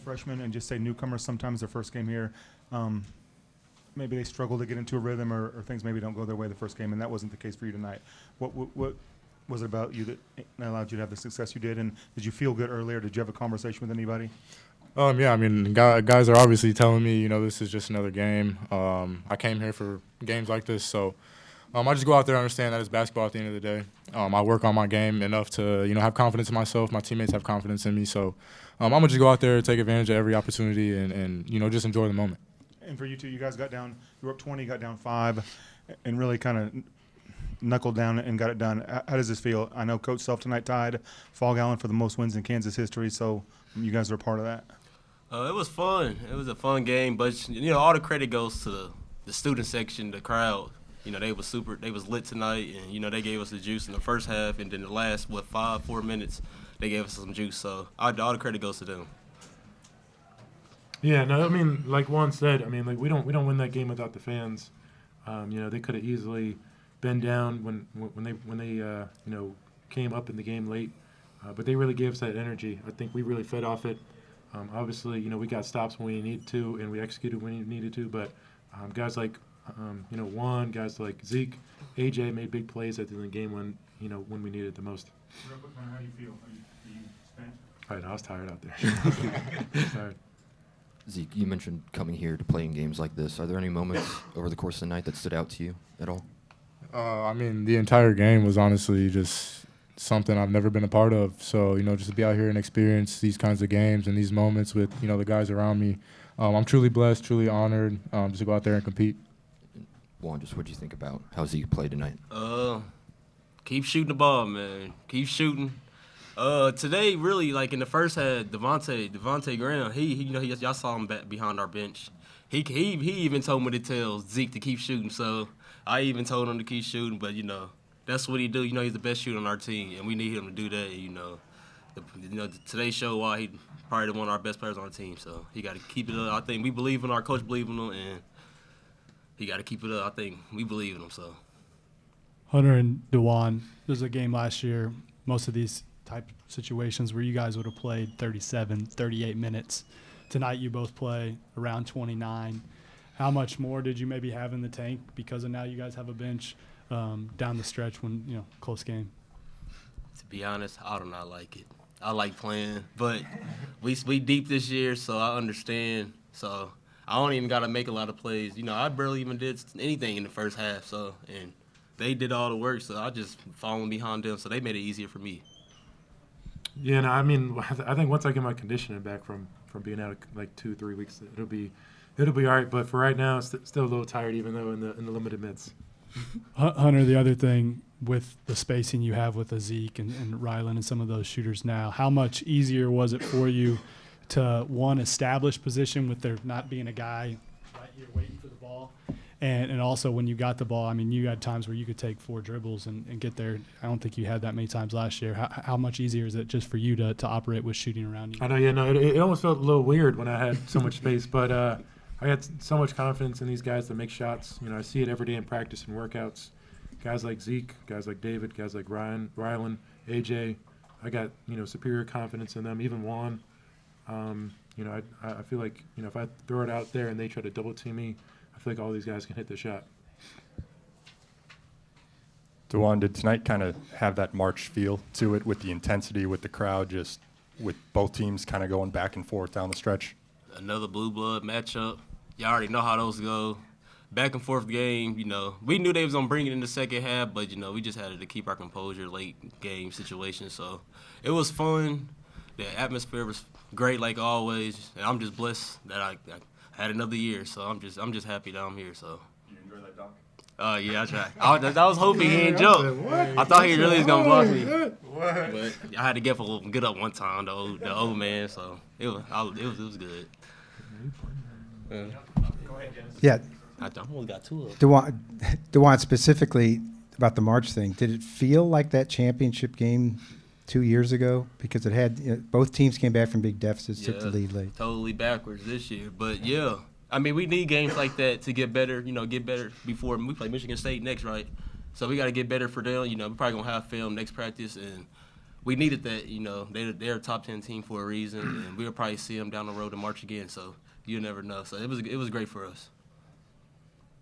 freshmen and just say newcomers, sometimes their first game here, maybe they struggle to get into a rhythm or things maybe don't go their way the first game, and that wasn't the case for you tonight. What was it about you that allowed you to have the success you did, and did you feel good earlier? Did you have a conversation with anybody? Yeah, I mean, guys are obviously telling me, this is just another game. I came here for games like this, so I just go out there and understand that it's basketball at the end of the day. I work on my game enough to, have confidence in myself. My teammates have confidence in me, so I'm going to just go out there, take advantage of every opportunity, and just enjoy the moment. And for you two, you guys got down, you were up 20, got down 5, and really kind of knuckled down and got it done. How does this feel? I know Coach Self tonight tied Fall Allen for the most wins in Kansas history, so you guys are a part of that. It was fun. It was a fun game, but all the credit goes to the student section, the crowd. They was lit tonight, and they gave us the juice in the first half, and then the last 4 minutes, they gave us some juice. So all the credit goes to them. Yeah, no, I mean, like Juan said, we don't win that game without the fans. They could have easily been down when they came up in the game late, but they really gave us that energy. I think we really fed off it. Obviously, we got stops when we needed to, and we executed when we needed to. But guys like, Juan, guys like Zeke, AJ made big plays at the end of the game when we needed it the most. Real quick, how do you feel? Are you spent? Right, I was tired out there. Tired. Zeke, you mentioned coming here to play in games like this. Are there any moments over the course of the night that stood out to you at all? The entire game was honestly just something I've never been a part of. So, just to be out here and experience these kinds of games and these moments with, the guys around me, I'm truly blessed, truly honored just to go out there and compete. Juan, just what do you think about how Zeke played tonight? Keep shooting the ball, man. Keep shooting. Today, really, like in the first half, Devontae Graham, y'all saw him back behind our bench. He even told me to tell Zeke to keep shooting. So I even told him to keep shooting. But that's what he do. He's the best shooter on our team, and we need him to do that. Today showed why he probably one of our best players on our team. So he got to keep it up. I think we believe in our coach, believe in him, and he got to keep it up. I think we believe in him. So Hunter and DeJuan, there was a game last year. Most of these type of situations where you guys would have played 37, 38 minutes. Tonight you both play around 29. How much more did you maybe have in the tank because of now you guys have a bench down the stretch when, close game? To be honest, I do not like it. I like playing, but we deep this year, so I understand. So I don't even got to make a lot of plays. I barely even did anything in the first half, and they did all the work, so I just following behind them, so they made it easier for me. Yeah, no, I think once I get my conditioning back from being out like 2-3 weeks, it'll be all right. But for right now, it's still a little tired, even though in the limited minutes. Hunter, the other thing with the spacing you have with Zeke and Rylan and some of those shooters now, how much easier was it for you to, one, establish position with there not being a guy right here waiting for the ball? And also when you got the ball, you had times where you could take 4 dribbles and get there. I don't think you had that many times last year. How much easier is it just for you to operate with shooting around you? I know, yeah, no, it almost felt a little weird when I had so much space, but I had so much confidence in these guys to make shots. I see it every day in practice and workouts. Guys like Zeke, guys like David, guys like Rylan, AJ, I got, superior confidence in them, even Juan. I feel like, if I throw it out there and they try to double team me, I feel like all these guys can hit the shot. DeJuan, did tonight kind of have that March feel to it with the intensity, with the crowd, just with both teams kind of going back and forth down the stretch? Another blue blood matchup. Y'all already know how those go. Back and forth game, we knew they was going to bring it in the second half, but, we just had to keep our composure late game situation. So it was fun. The atmosphere was great like always, and I'm just blessed that I had another year. So I'm just happy that I'm here. So. You enjoy that dunk? Yeah, I tried. I was hoping he didn't jump. I thought he really was gonna block me, but I had to get up one time. The old man, so it was good. Yeah. I only got 2 of them. DeJuan, specifically about the March thing, did it feel like that championship game 2 years ago? Because it had both teams came back from big deficits, took the lead late. Totally backwards this year, but yeah. We need games like that to get better, get better before we play Michigan State next, right? So we got to get better for them. We're probably going to have film next practice, and we needed that. They're a top 10 team for a reason, and we'll probably see them down the road to March again. So you never know. So it was great for us.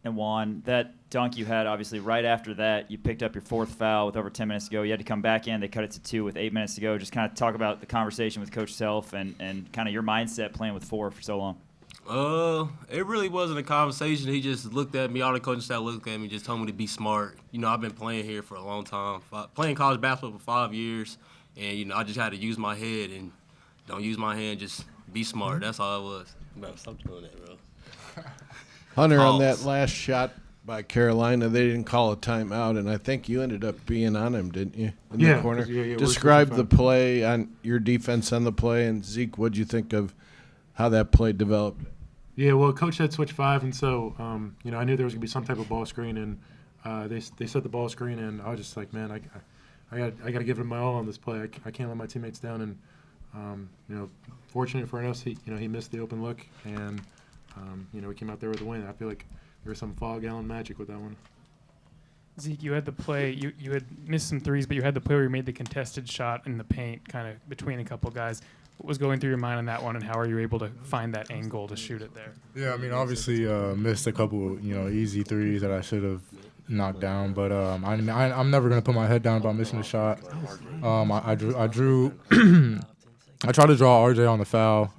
And Juan, that dunk you had, obviously, right after that, you picked up your 4th foul with over 10 minutes to go. You had to come back in. They cut it to 2 with 8 minutes to go. Just kind of talk about the conversation with Coach Self and kind of your mindset playing with 4 for so long. It really wasn't a conversation. He just looked at me. All the coaching staff looked at me and just told me to be smart. I've been playing here for a long time, playing college basketball for 5 years, and, I just had to use my head and don't use my hand, just be smart. That's all it was. Bro, stop doing that, bro. Hunter, on that last shot by Carolina, they didn't call a timeout, and I think you ended up being on him, didn't you, in the corner? Yeah, Describe the play, on your defense on the play, and Zeke, what'd you think of how that play developed? Yeah, well, Coach said switch 5, and so I knew there was gonna be some type of ball screen, and they set the ball screen, and I was just like, man, I got to give it my all on this play. I can't let my teammates down, and fortunate for us, he missed the open look, and we came out there with a win. I feel like there was some Fog Allen magic with that one. Zeke, you had the play. You had missed some threes, but you had the play where you made the contested shot in the paint, kind of between a couple guys. What was going through your mind on that one, and how are you able to find that angle to shoot it there? Yeah, I mean, obviously missed a couple, easy threes that I should have knocked down, but I'm never gonna put my head down about missing a shot. I drew. I tried to draw RJ on the foul,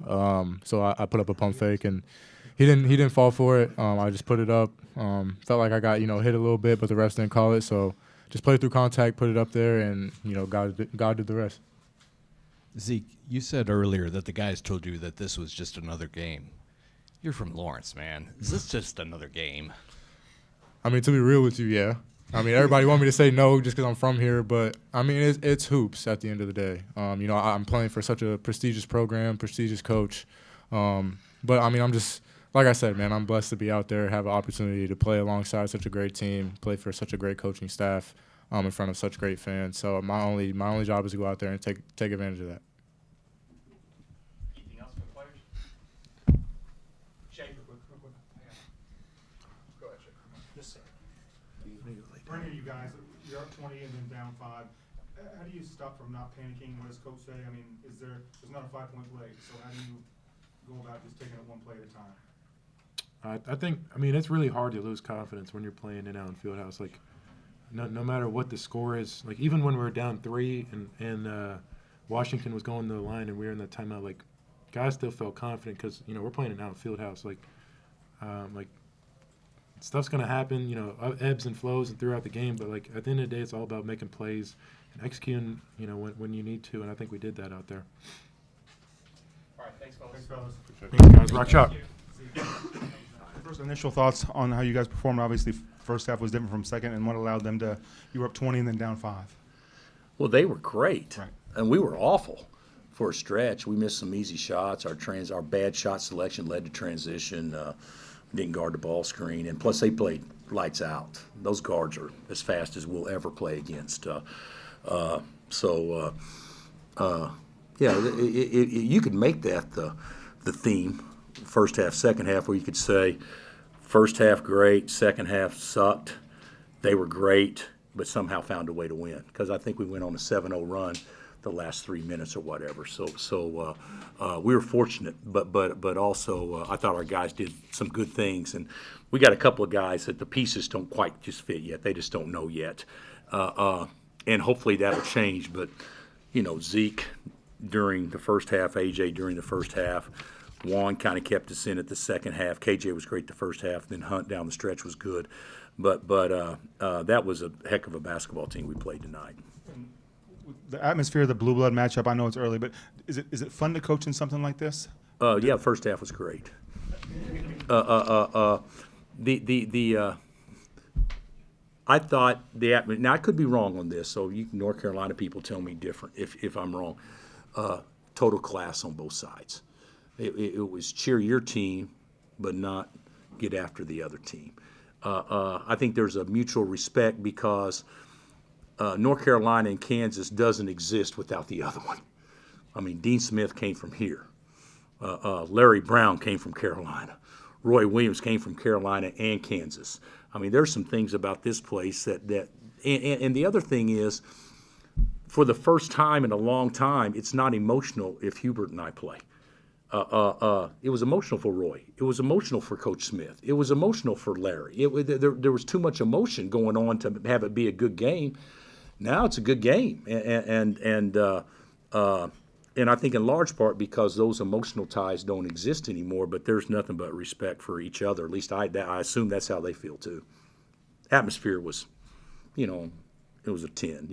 so I put up a pump fake, and he didn't fall for it. I just put it up. Felt like I got hit a little bit, but the refs didn't call it, so just played through contact, put it up there, and God did the rest. Zeke, you said earlier that the guys told you that this was just another game. You're from Lawrence, man. Is this just another game? I mean, to be real with you, yeah. I mean, everybody want me to say no just because I'm from here, but I mean, it's hoops at the end of the day. I'm playing for such a prestigious program, prestigious coach. But I mean, I'm just, like I said, man, I'm blessed to be out there, have an opportunity to play alongside such a great team, play for such a great coaching staff, in front of such great fans. So my only job is to go out there and take advantage of that. Anything else for the players? Shay, quick. Go ahead, Shay. Yes, sir. Brendan, you guys, you're up 20 and then down 5. How do you stop from not panicking? What does coach say? I mean, there's not a 5-point lead, so how do you go about just taking it one play at a time? I think, it's really hard to lose confidence when you're playing in Allen Fieldhouse. Like, no matter what the score is, like even when we were down 3 and Washington was going to the line and we were in that timeout, like guys still felt confident because we're playing in Allen Fieldhouse. Like stuff's gonna happen, ebbs and flows and throughout the game. But like at the end of the day, it's all about making plays and executing, when you need to. And I think we did that out there. All right, thanks, fellas. Thanks, fellas. Thanks, guys. Rock shot. First initial thoughts on how you guys performed. Obviously, first half was different from second, and what allowed them to – you were up 20 and then down 5. Well, they were great. Right. And we were awful for a stretch. We missed some easy shots. Our bad shot selection led to transition. Didn't guard the ball screen. And plus, they played lights out. Those guards are as fast as we'll ever play against. You could make that the theme, first half, second half, where you could say first half great, second half sucked. They were great, but somehow found a way to win. Because I think we went on a 7-0 run the last 3 minutes or whatever. So we were fortunate, but also I thought our guys did some good things. And we got a couple of guys that the pieces don't quite just fit yet. They just don't know yet. And hopefully that'll change. But, Zeke during the first half, AJ during the first half, Juan kind of kept us in at the second half. KJ was great the first half. Then Hunt down the stretch was good. But that was a heck of a basketball team we played tonight. The atmosphere of the blue blood matchup, I know it's early, but is it fun to coach in something like this? Yeah, first half was great. I thought the atmosphere. Now I could be wrong on this, so you North Carolina people tell me different if I'm wrong. Total class on both sides. It was cheer your team, but not get after the other team. I think there's a mutual respect because North Carolina and Kansas doesn't exist without the other one. I mean, Dean Smith came from here. Larry Brown came from Carolina. Roy Williams came from Carolina and Kansas. I mean, there's some things about this place that and the other thing is for the first time in a long time, it's not emotional if Hubert and I play. It was emotional for Roy. It was emotional for Coach Smith. It was emotional for Larry. There was too much emotion going on to have it be a good game. Now it's a good game, and I think in large part because those emotional ties don't exist anymore. But there's nothing but respect for each other. At least I assume that's how they feel too. Atmosphere was, it was a 10.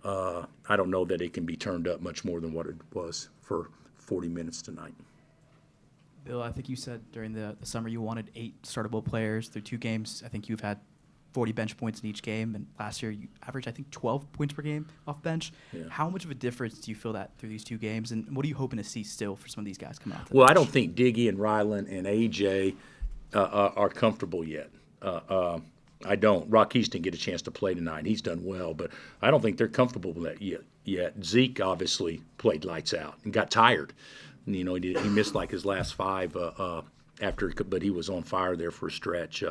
I don't know that it can be turned up much more than what it was for 40 minutes tonight. Bill, I think you said during the summer you wanted 8 startable players through 2 games. I think you've had 40 bench points in each game, and last year you averaged, I think, 12 points per game off bench. Yeah. How much of a difference do you feel that through these 2 games, and what are you hoping to see still for some of these guys coming out? Well, I don't think Diggy and Ryland and AJ are comfortable yet. I don't. Rockies didn't get a chance to play tonight. He's done well, but I don't think they're comfortable with that yet. Zeke obviously played lights out and got tired. He missed like his last 5 but he was on fire there for a stretch.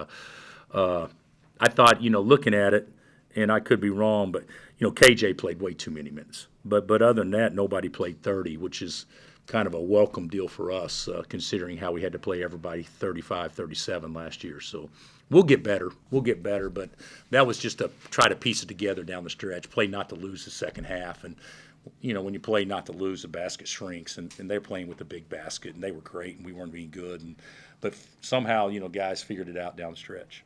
I thought, looking at it, and I could be wrong, but KJ played way too many minutes. But other than that, nobody played 30, which is kind of a welcome deal for us, considering how we had to play everybody 35, 37 last year. So we'll get better. But that was just to try to piece it together down the stretch, play not to lose the second half. And, when you play not to lose, the basket shrinks. And they're playing with the big basket, and they were great, and we weren't being good. But somehow, guys figured it out down the stretch.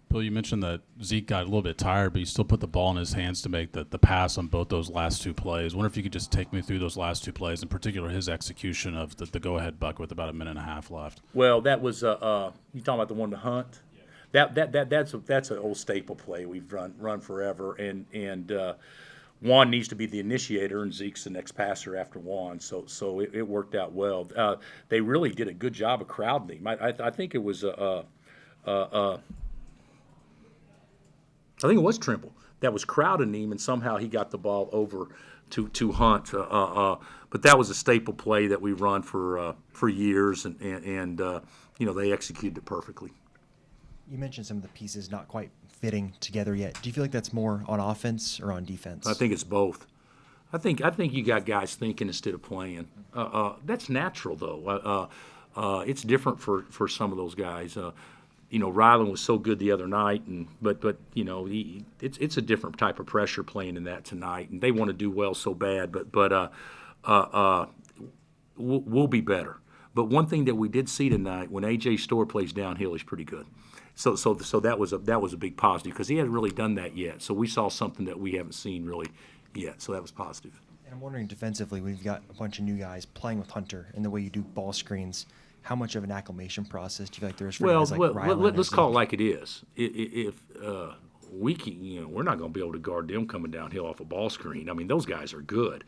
Bill, you mentioned that Zeke got a little bit tired, but he still put the ball in his hands to make the pass on both those last 2 plays. I wonder if you could just take me through those last 2 plays, in particular his execution of the go-ahead bucket with about a minute and a half left. Well, that was you talking about the one to Hunt? Yeah. That's an old staple play we've run forever, and Juan needs to be the initiator, and Zeke's the next passer after Juan. So it worked out well. They really did a good job of crowding him. I think it was I think it was Trimble that was crowding him, and somehow he got the ball over to Hunt. But that was a staple play that we run for years, and they executed it perfectly. You mentioned some of the pieces not quite fitting together yet. Do you feel like that's more on offense or on defense? I think it's both. I think you got guys thinking instead of playing. That's natural, though. It's different for some of those guys. Ryland was so good the other night, but it's a different type of pressure playing in that tonight, and they want to do well so bad. But we'll be better. But one thing that we did see tonight, when A.J. Storr plays downhill, he's pretty good. So that was a big positive because he hadn't really done that yet. So we saw something that we haven't seen really yet. So that was positive. And I'm wondering defensively, we've got a bunch of new guys playing with Hunter and the way you do ball screens. How much of an acclimation process do you feel like there is for guys like Ryland? Let's call it like it is. If we can, we're not going to be able to guard them coming downhill off a ball screen. I mean, those guys are good.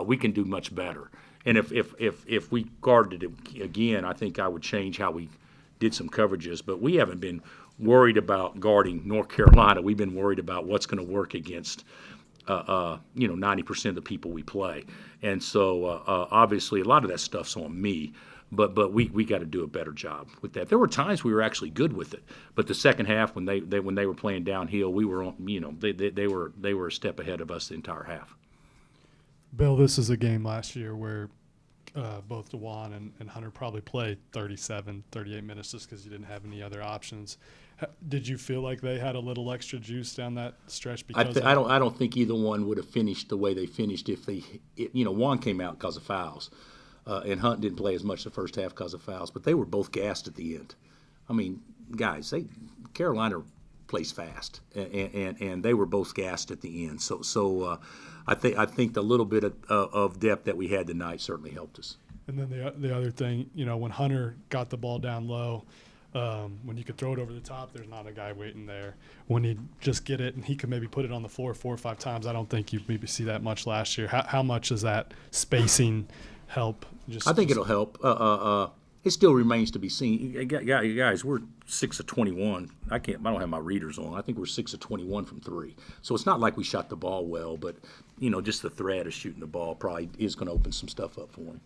We can do much better. And if we guarded it again, I think I would change how we did some coverages. But we haven't been worried about guarding North Carolina. We've been worried about what's going to work against 90% of the people we play. And so obviously a lot of that stuff's on me. But we got to do a better job with that. There were times we were actually good with it, but the second half when they were playing downhill, we were on. They were a step ahead of us the entire half. Bill, this is a game last year where both DeJuan and Hunter probably played 37, 38 minutes just because you didn't have any other options. Did you feel like they had a little extra juice down that stretch? Because I don't think either one would have finished the way they finished if Juan came out because of fouls. And Hunt didn't play as much the first half because of fouls, but they were both gassed at the end. I mean, guys, Carolina plays fast, and they were both gassed at the end. So I think the little bit of depth that we had tonight certainly helped us. And then the other thing, when Hunter got the ball down low, when you could throw it over the top, there's not a guy waiting there. When he just get it and he could maybe put it on the floor 4 or 5 times, I don't think you maybe see that much last year. How much does that spacing help? I think it'll help. It still remains to be seen. Guys, we're 6 of 21. I don't have my readers on. I think we're 6 of 21 from 3. So it's not like we shot the ball well, but just the threat of shooting the ball probably is going to open some stuff up for him.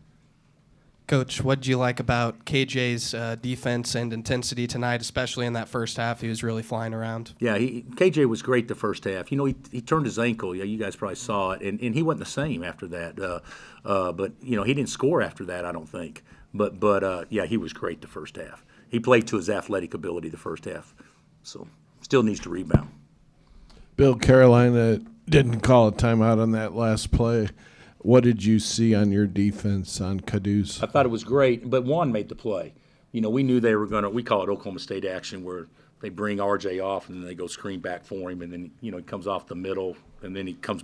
Coach, what did you like about KJ's defense and intensity tonight, especially in that first half? He was really flying around. Yeah, KJ was great the first half. You know, he turned his ankle. Yeah, you guys probably saw it, and he wasn't the same after that. But you know, he didn't score after that, I don't think. But yeah, he was great the first half. He played to his athletic ability the first half, so still needs to rebound. Bill, Carolina didn't call a timeout on that last play. What did you see on your defense on Caduce? I thought it was great, but Juan made the play. You know, we knew they were going to, we call it Oklahoma State action, where they bring RJ off and then they go screen back for him, and then, you know, he comes off the middle, and then he comes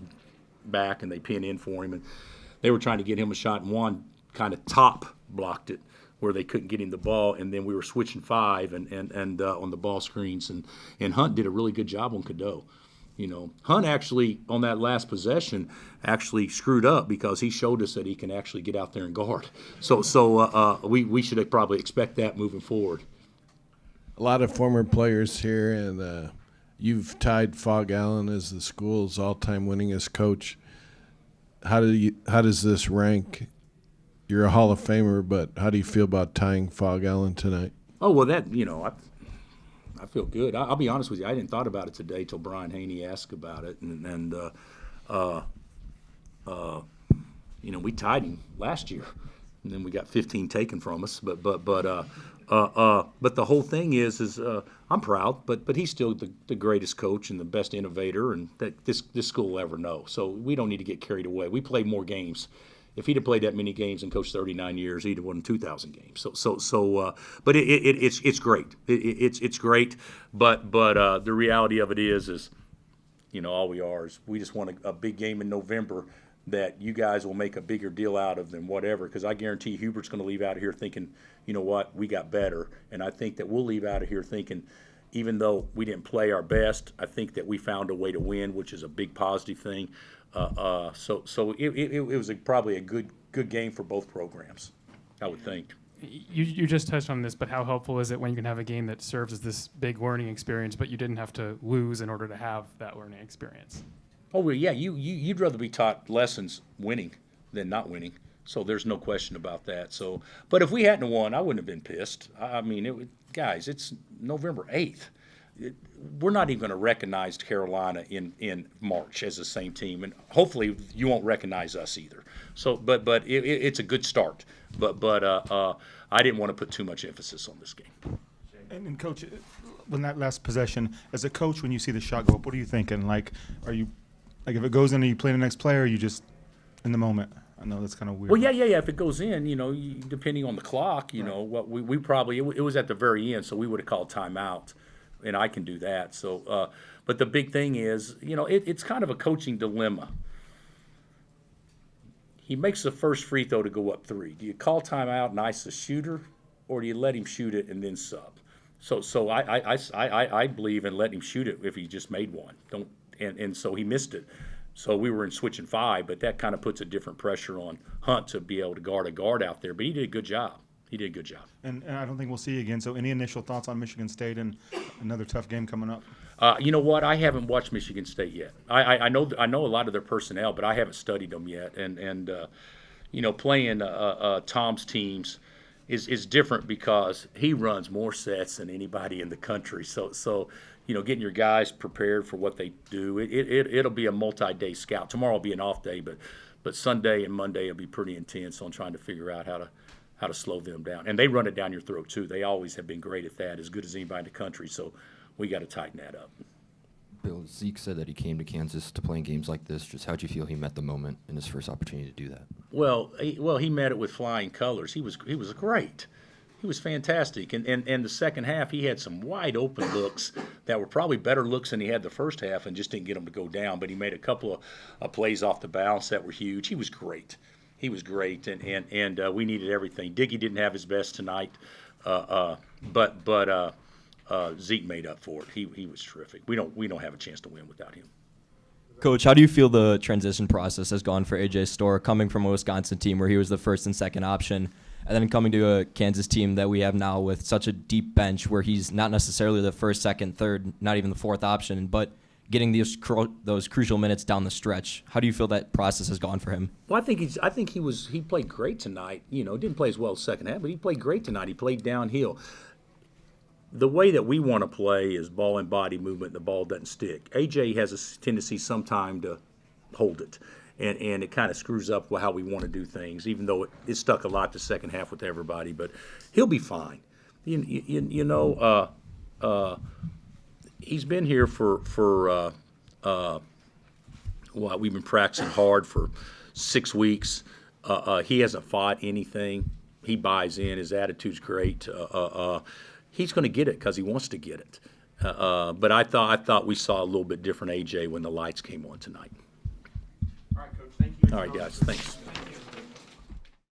back and they pin in for him. And they were trying to get him a shot, and Juan kind of top blocked it where they couldn't get him the ball, and then we were switching 5 and on the ball screens, and Hunt did a really good job on Cadeau. You know, Hunt actually, on that last possession, actually screwed up because he showed us that he can actually get out there and guard. So we should probably expect that moving forward. A lot of former players here, and you've tied Fog Allen as the school's all-time winningest coach. How does this rank? You're a Hall of Famer, but how do you feel about tying Fog Allen tonight? Oh, well, that, you know, I feel good. I'll be honest with you. I didn't thought about it today till Brian Haney asked about it, and you know, we tied him last year, and then we got 15 taken from us. But the whole thing is I'm proud, but he's still the greatest coach and the best innovator, and that this school will ever know. So we don't need to get carried away. We played more games. If he'd have played that many games and coached 39 years, he'd have won 2,000 games. But it's great. It's great. But the reality of it is, you know, all we are is we just want a big game in November that you guys will make a bigger deal out of than whatever. Because I guarantee Hubert's going to leave out of here thinking, you know what, we got better. And I think that we'll leave out of here thinking, even though we didn't play our best, I think that we found a way to win, which is a big positive thing. So it was probably a good game for both programs, I would think. You just touched on this, but how helpful is it when you can have a game that serves as this big learning experience, but you didn't have to lose in order to have that learning experience? Oh, well, yeah, you'd rather be taught lessons winning than not winning. So there's no question about that. So, but if we hadn't won, I wouldn't have been pissed. I mean, guys, it's November 8th. We're not even going to recognize Carolina in March as the same team, and hopefully you won't recognize us either. So, but it's a good start. But I didn't want to put too much emphasis on this game. And Coach, when that last possession, as a coach, when you see the shot go up, what are you thinking? Like, are you if it goes in, are you playing the next player? Or are you just in the moment? I know that's kind of weird. Well, yeah. If it goes in, you know, depending on the clock, you know, what we probably it was at the very end, so we would have called timeout. And I can do that. So, but the big thing is, you know, it's kind of a coaching dilemma. He makes the first free throw to go up 3. Do you call timeout and ice the shooter, or do you let him shoot it and then sub? So I believe in letting him shoot it if he just made one. And so he missed it. So we were in switching 5, but that kind of puts a different pressure on Hunt to be able to guard a guard out there. But he did a good job. He did a good job. And I don't think we'll see you again. So any initial thoughts on Michigan State and another tough game coming up? You know what? I haven't watched Michigan State yet. I know a lot of their personnel, but I haven't studied them yet. And you know, playing Tom's teams is different because he runs more sets than anybody in the country. So you know, getting your guys prepared for what they do, it'll be a multi-day scout. Tomorrow will be an off day, but Sunday and Monday will be pretty intense on trying to figure out how to slow them down. And they run it down your throat, too. They always have been great at that, as good as anybody in the country. So we got to tighten that up. Bill, Zeke said that he came to Kansas to play in games like this. Just how'd you feel he met the moment in his first opportunity to do that? Well, he met it with flying colors. He was great. He was fantastic. And the second half, he had some wide open looks that were probably better looks than he had the first half and just didn't get them to go down. But he made a couple of plays off the bounce that were huge. He was great. He was great, and we needed everything. Diggy didn't have his best tonight, but Zeke made up for it. He was terrific. We don't have a chance to win without him. Coach, how do you feel the transition process has gone for AJ Storr, coming from a Wisconsin team where he was the first and second option, and then coming to a Kansas team that we have now with such a deep bench where he's not necessarily the first, second, third, not even the fourth option, but getting those crucial minutes down the stretch. How do you feel that process has gone for him? Well, I think he played great tonight. You know, didn't play as well second half, but he played great tonight. He played downhill. The way that we want to play is ball and body movement, and the ball doesn't stick. AJ has a tendency sometime to hold it, and it kind of screws up how we want to do things, even though it stuck a lot the second half with everybody. But he'll be fine. You know, he's been here for we've been practicing hard for 6 weeks. He hasn't fought anything. He buys in. His attitude's great. He's going to get it because he wants to get it. But I thought we saw a little bit different AJ when the lights came on tonight. All right, Coach. Thank you. All right, guys. Thanks.